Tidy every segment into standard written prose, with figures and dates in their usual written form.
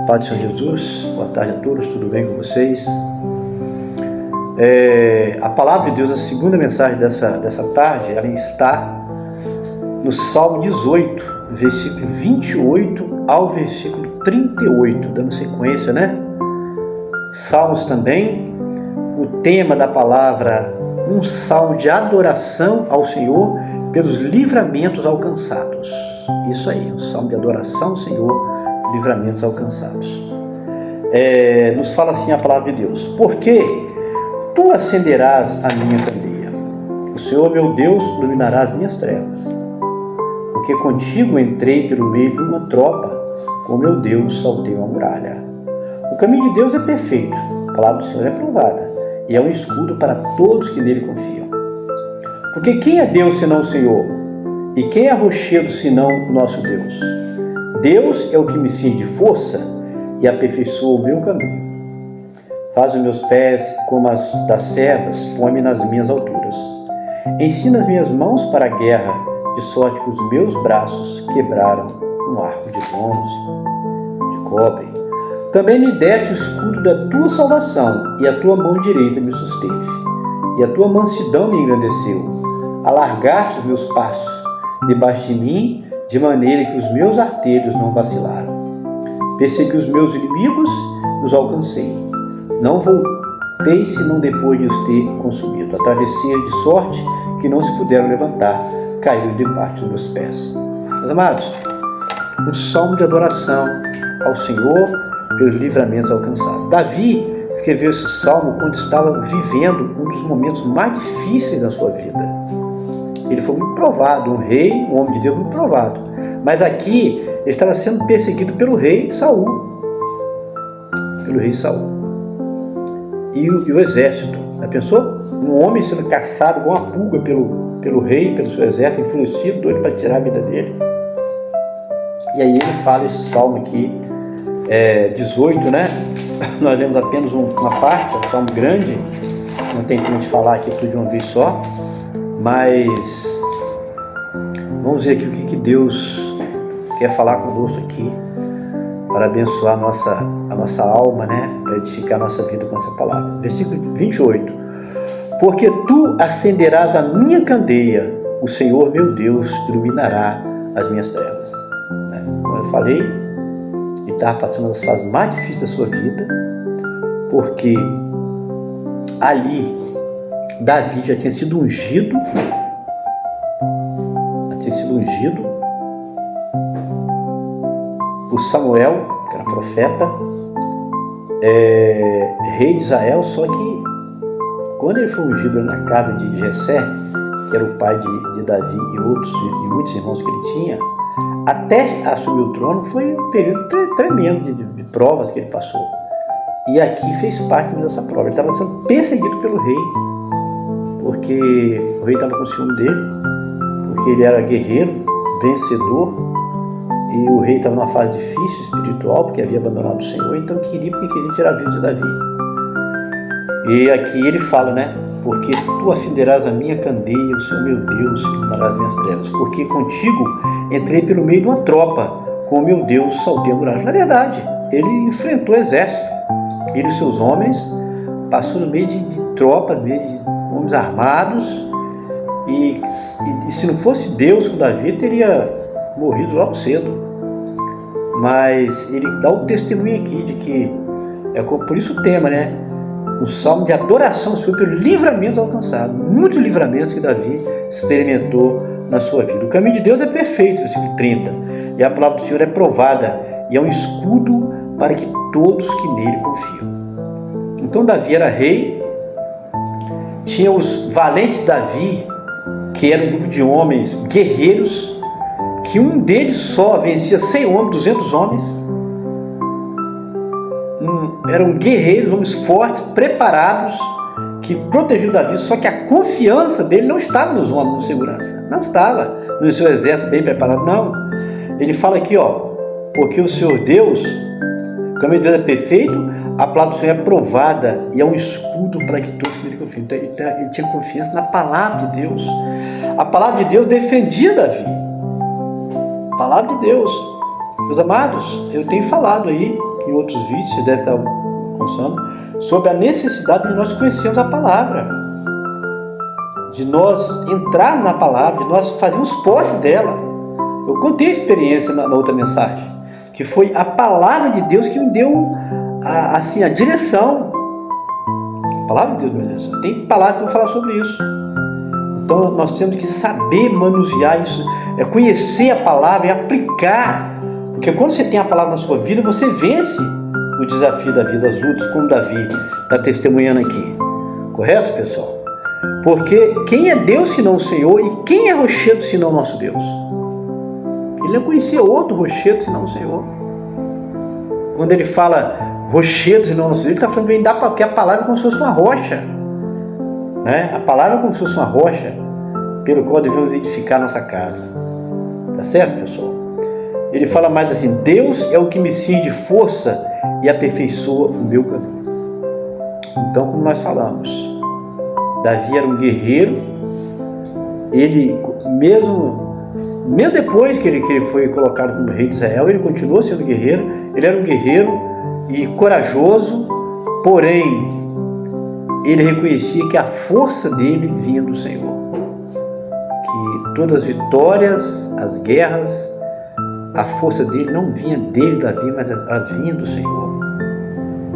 Pai do Senhor Jesus, boa tarde a todos, tudo bem com vocês? A palavra de Deus, a segunda mensagem dessa tarde, ela está no Salmo 18, versículo 28 ao versículo 38, dando sequência, né? Salmos também, o tema da palavra, um salmo de adoração ao Senhor pelos livramentos alcançados. Isso aí, um salmo de adoração ao Senhor, livramentos alcançados. Nos fala assim a palavra de Deus: porque tu acenderás a minha candeia, o Senhor meu Deus iluminará as minhas trevas, porque contigo entrei pelo meio de uma tropa, com meu Deus saltei uma muralha. O caminho de Deus é perfeito, a palavra do Senhor é provada, e é um escudo para todos que nele confiam. Porque quem é Deus senão o Senhor? E quem é rochedo senão o nosso Deus? Deus é o que me cinge de força e aperfeiçoa o meu caminho. Faz os meus pés como as das servas, põe-me nas minhas alturas. Ensina as minhas mãos para a guerra, de sorte que os meus braços quebraram um arco de bronze, de cobre. Também me deste o escudo da tua salvação, e a tua mão direita me susteve. E a tua mansidão me engrandeceu. Alargaste os meus passos debaixo de mim, de maneira que os meus artelhos não vacilaram. Persegui os meus inimigos e os alcancei. Não voltei senão depois de os ter consumido. Atravessei de sorte que não se puderam levantar, caiu debaixo dos meus pés. Meus amados, um salmo de adoração ao Senhor pelos livramentos alcançados. Davi escreveu esse salmo quando estava vivendo um dos momentos mais difíceis da sua vida. Ele foi muito provado, um rei, um homem de Deus muito provado. Mas aqui ele estava sendo perseguido pelo rei Saul. Pelo rei Saul. E o exército. Já pensou? Um homem sendo caçado igual uma pulga pelo rei, pelo seu exército, enfurecido, doido para tirar a vida dele. E aí ele fala esse salmo aqui, 18, né? Nós lemos apenas uma parte, é um salmo grande, não tem como de falar aqui tudo de uma vez só, mas vamos ver aqui o que Deus quer falar conosco aqui, para abençoar a nossa alma, né? Para edificar a nossa vida com essa palavra. Versículo 28. Porque tu acenderás a minha candeia, o Senhor meu Deus iluminará as minhas trevas. Como eu falei, ele estava passando as fases mais difíceis da sua vida, porque ali Davi já tinha sido ungido, por Samuel, que era profeta, rei de Israel. Só que quando ele foi ungido na casa de Jessé, que era o pai de Davi e muitos irmãos que ele tinha, até assumir o trono foi um período tremendo de provas que ele passou. E aqui fez parte dessa prova. Ele estava sendo perseguido pelo rei, porque o rei estava com ciúme dele, porque ele era guerreiro, vencedor, e o rei estava numa fase difícil espiritual, porque havia abandonado o Senhor, então queria tirar a vida de Davi. E aqui ele fala, né? Porque tu acenderás a minha candeia, o Senhor meu Deus iluminará as minhas trevas. Porque contigo entrei pelo meio de uma tropa, com o meu Deus saltei a muralha. Na verdade, ele enfrentou o exército. Ele e seus homens passou no meio de tropas, no meio de homens armados. E se não fosse Deus com Davi, teria morrido logo cedo. Mas ele dá o testemunho aqui de que, por isso o tema, né? Um salmo de adoração ao Senhor pelo livramento alcançado. Muitos livramentos que Davi experimentou na sua vida. O caminho de Deus é perfeito, versículo 30. E a palavra do Senhor é provada e é um escudo para que todos que nele confiam. Então Davi era rei, tinha os valentes Davi, que era um grupo de homens guerreiros, que um deles só vencia 100 homens, 200 homens. Eram guerreiros, homens fortes, preparados, que protegiam Davi, só que a confiança dele não estava nos homens de segurança, não estava no seu exército bem preparado, não. Ele fala aqui, porque o Senhor Deus, o caminho de Deus é perfeito, a palavra do Senhor é provada e é um escudo para que todos nele confiem. Então, ele tinha confiança na palavra de Deus. A palavra de Deus defendia Davi. A palavra de Deus. Meus amados, eu tenho falado aí em outros vídeos, você deve estar conversando, sobre a necessidade de nós conhecermos a palavra, de nós entrarmos na palavra, de nós fazermos posse dela. Eu contei a experiência na outra mensagem, que foi a palavra de Deus que me deu a direção. A palavra de Deus me deu a direção. Tem palavras que eu vou falar sobre isso. Então nós temos que saber manusear isso, conhecer a palavra e aplicar. Porque quando você tem a palavra na sua vida, você vence o desafio da vida, as lutas, como Davi está testemunhando aqui. Correto, pessoal? Porque quem é Deus senão o Senhor, e quem é rochedo senão o nosso Deus? Ele não conhecia outro rochedo senão o Senhor. Quando ele fala rochedo senão o nosso Deus, ele está falando que a palavra é como se fosse uma rocha. Né? A palavra é como se fosse uma rocha pelo qual devemos edificar nossa casa. Tá certo, pessoal? Ele fala mais assim: Deus é o que me cinge de força e aperfeiçoa o meu caminho. Então, como nós falamos, Davi era um guerreiro. Ele, mesmo depois que ele foi colocado como rei de Israel, ele continuou sendo guerreiro. Ele era um guerreiro e corajoso, porém, ele reconhecia que a força dele vinha do Senhor. Que todas as vitórias, as guerras, a força dele não vinha dele, Davi, mas elas vinham do Senhor.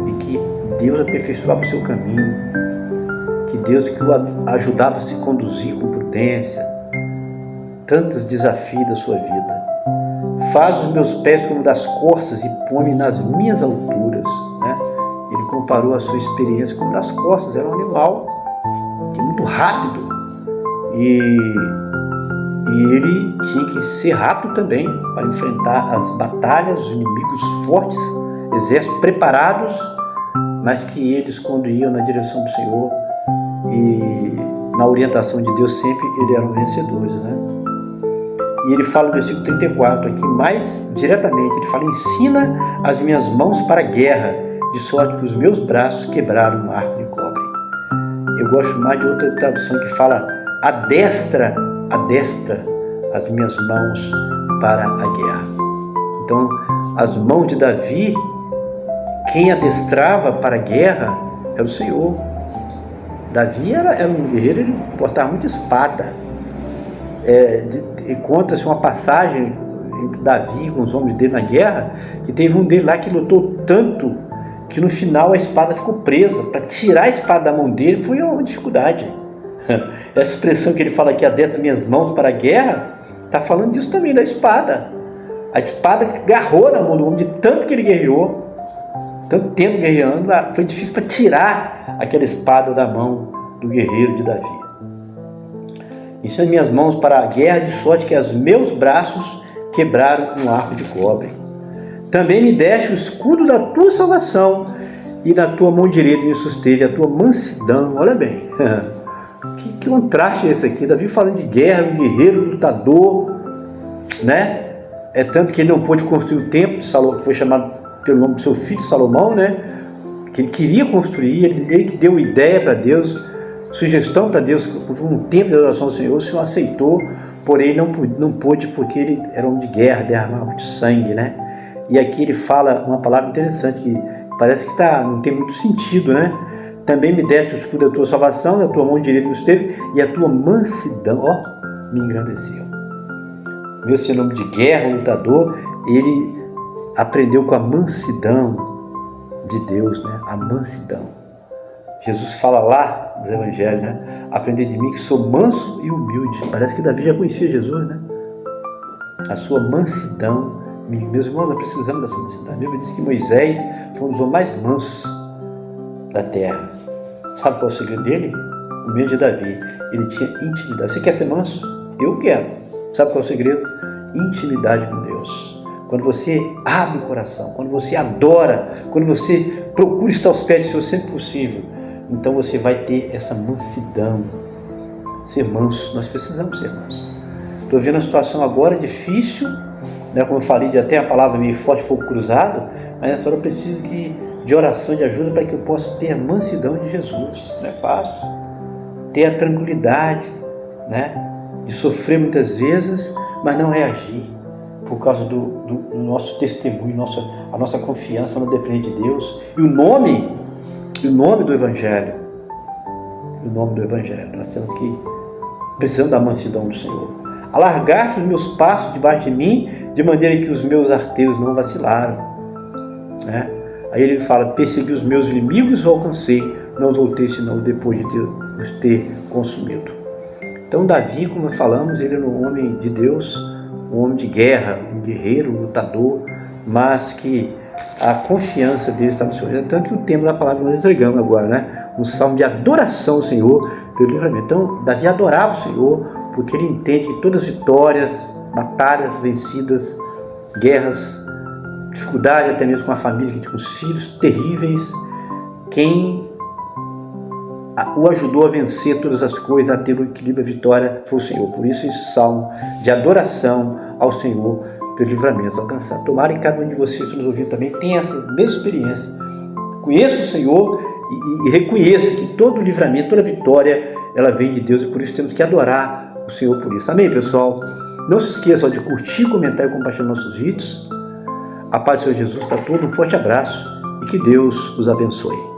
E que Deus aperfeiçoava o seu caminho, que Deus que o ajudava a se conduzir com prudência, tantos desafios da sua vida. Faz os meus pés como das corças e põe-me nas minhas alturas. Né? Ele comparou a sua experiência como das corças. Era um animal que é muito rápido e ele tinha que ser rápido também para enfrentar as batalhas, os inimigos fortes, exércitos preparados, mas que eles, quando iam na direção do Senhor e na orientação de Deus, sempre eles eram vencedores, né? E ele fala no versículo 34 aqui, mais diretamente, ele fala: ensina as minhas mãos para a guerra, de sorte que os meus braços quebraram um arco de cobre. Eu gosto mais de outra tradução que fala: adestra as minhas mãos para a guerra. Então, as mãos de Davi, quem adestrava para a guerra era o Senhor. Davi era um guerreiro, ele portava muita espada. Conta-se uma passagem entre Davi com os homens dele na guerra, que teve um dele lá que lutou tanto que no final a espada ficou presa. Para tirar a espada da mão dele foi uma dificuldade. Essa expressão que ele fala aqui, adestra minhas mãos para a guerra, está falando disso também, da espada. A espada agarrou na mão do homem, de tanto que ele guerreou, tanto tempo guerreando, foi difícil para tirar aquela espada da mão do guerreiro de Davi. Ensina as minhas mãos para a guerra, de sorte que os meus braços quebraram um arco de cobre. Também me deste o escudo da tua salvação, e na tua mão direita me susteve a tua mansidão. Olha bem, que contraste é esse aqui? Davi falando de guerra, um guerreiro, lutador, né? É tanto que ele não pôde construir o templo de Salomão, que foi chamado pelo nome do seu filho Salomão, né? Que ele queria construir, ele que deu ideia para Deus, sugestão para Deus, por um tempo de adoração ao Senhor. O Senhor aceitou, porém não pôde, porque ele era homem de guerra, derramava muito sangue, né? E aqui ele fala uma palavra interessante, que parece que não tem muito sentido, né? Também me deste o escudo da tua salvação, da tua mão direita me esteve, e a tua mansidão, me engrandeceu. Meu ser nome de guerra, lutador, ele aprendeu com a mansidão de Deus, né? A mansidão. Jesus fala lá nos evangelhos, né? Aprender de mim que sou manso e humilde. Parece que Davi já conhecia Jesus, né? A sua mansidão. Meus irmãos, nós precisamos dessa mansidão. A Bíblia diz que Moisés foi um dos homens mais mansos da terra. Sabe qual é o segredo dele? O mesmo de Davi. Ele tinha intimidade. Você quer ser manso? Eu quero. Sabe qual é o segredo? Intimidade com Deus. Quando você abre o coração, quando você adora, quando você procura estar aos pés de Deus sempre possível, então você vai ter essa mansidão. Ser manso. Nós precisamos ser mansos. Estou vendo a situação agora difícil, né? Como eu falei, de até a palavra meio forte, fogo cruzado, mas nessa hora eu preciso de oração, de ajuda, para que eu possa ter a mansidão de Jesus. Não é fácil. Ter a tranquilidade, né? De sofrer muitas vezes, mas não reagir. por causa do nosso testemunho, a nossa confiança não depende de Deus. E o nome do Evangelho, nós temos que precisamos da mansidão do Senhor. Alargar os meus passos debaixo de mim, de maneira que os meus arteiros não vacilaram. Né? Aí ele fala, persegui os meus inimigos e alcancei, não voltei senão depois de os ter consumido. Então Davi, como falamos, ele era um homem de Deus, um homem de guerra, um guerreiro, um lutador, mas que a confiança dele está no Senhor. Tanto que o tema da palavra nós entregamos agora, né? Um salmo de adoração ao Senhor pelo livramento. Então Davi adorava o Senhor, porque ele entende que todas as vitórias, batalhas vencidas, guerras, dificuldade até mesmo com a família, com os filhos terríveis, quem o ajudou a vencer todas as coisas, a ter o equilíbrio, a vitória, foi o Senhor. Por isso esse salmo de adoração ao Senhor pelo livramento alcançado. Tomara que cada um de vocês que nos ouvindo também tenha essa mesma experiência. Conheça o Senhor e reconheça que todo livramento, toda vitória, ela vem de Deus, e por isso temos que adorar o Senhor por isso. Amém, pessoal? Não se esqueçam de curtir, comentar e compartilhar nossos vídeos. A paz do Senhor Jesus para todos, um forte abraço e que Deus os abençoe.